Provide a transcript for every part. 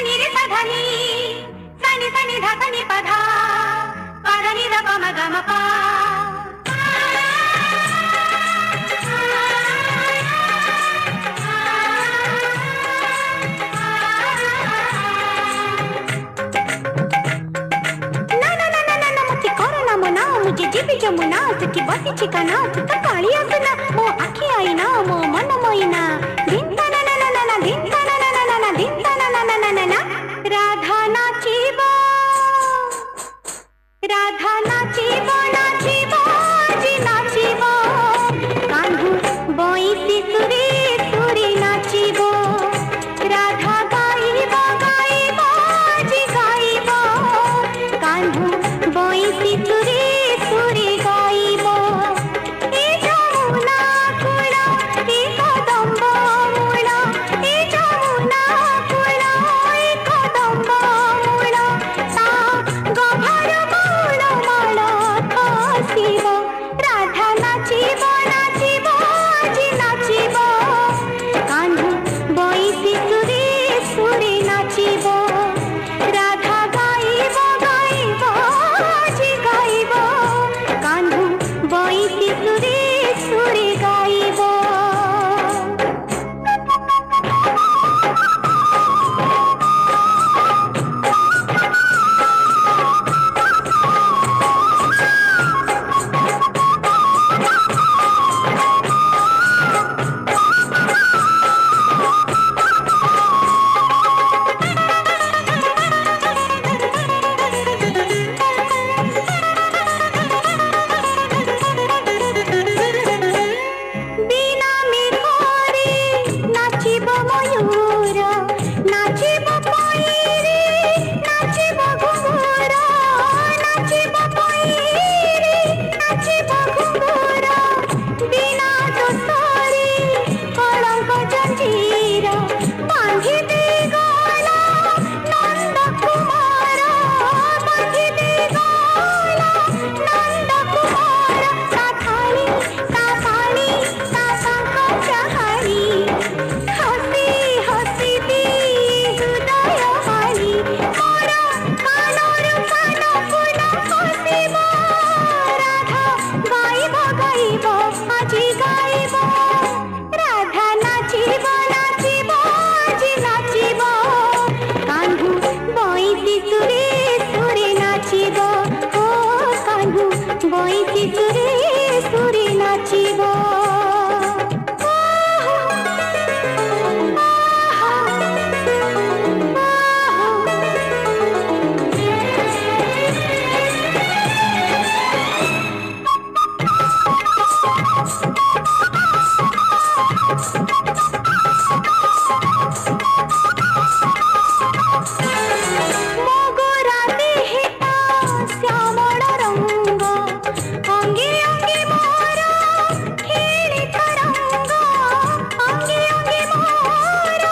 नी रे सा नी सा नी धा सा नी पा धा पा धा नी धा पा मा गा मा पा मुझे जीवी जमुना सखी बसी ठिकाना तू तो काली आसना मो आखी आईना मो मन मोइना दिन ता ना ना ना ना ना दिन ता ना ना ना ना ना दिन ता ना ना ना ना ना ना राधा नाचिबो नाचिबो जी नाचिबो कान्हू बइसी सुरे सुरे नाचिबो राधा गाइबो गाइबो जी गाइबो कान्हू बइसी सुरे सुरे गाइबो ए जमुना कूल ए कदम्ब मूल ए जमुना कूल ए कदम्ब मूल ता गभर मूल माल खसिबो राधा नाचिबो नाचिबो जी नाचिबो कान्हू बइसी सुरे सुरे नाचिबो राधा गाइबो गाइबो जी गाइबो कान्हू बइसी सुरे सुरे गाइबो बीना में घोरी नाचिबो मयूर नाचिबो पईरी नाचिबो घुंघुर नाचिबो पईरी नाचिबो घुंघुर बीना दोसरी कलंक जंजीर बांधी दे गला नंद कुमार बांधी दे गला नंद कुमार ता थाली ता पानी ता शंख चहारी हसी हसी दी हृदय हारी मोर कानर कान पुन हसिबो राधा गाइबो गाइबो आजी गाइबो राधा नाचिबो नाचिबो जी नाचिबो कान्हू बइसी सुरे सुरे नाचिबो ओ कान्हू बइसी सुरे सुरे नाचिबो मोगरा देहिता श्यामल रंग अंगे अंगे मोर खेले तरंग अंगे अंगे मोर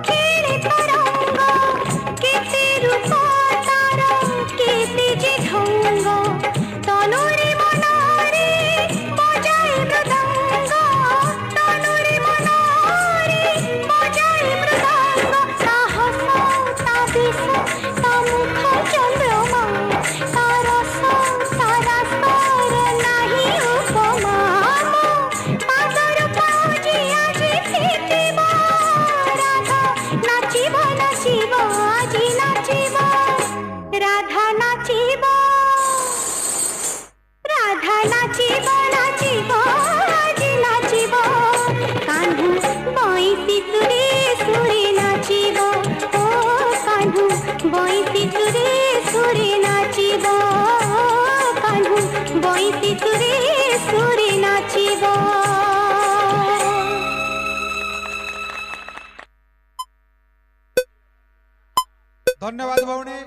खेले तरंग केते रूप तार केते जे ढंग तनुरे मनरे बजाए मृदंग तनुरे मनरे बजाए मृदंग साहस ता बेस ता मुख चंद्रमा ता रस ता रसर नाही उपमा पादर पाउजी आजी फिटिबो राधा नाचिबो नाचिबो आजी नाचिबो राधा नाचिबो नाचिबो आजी नाचिबो कान्हू बइसी सुरे सुरे नाचिबो ओ कान्हू बइसी सुरे सुरे नाचिबो कान्हू बइसी सुरे सुरे नाचिबो धन्यवाद भौणी।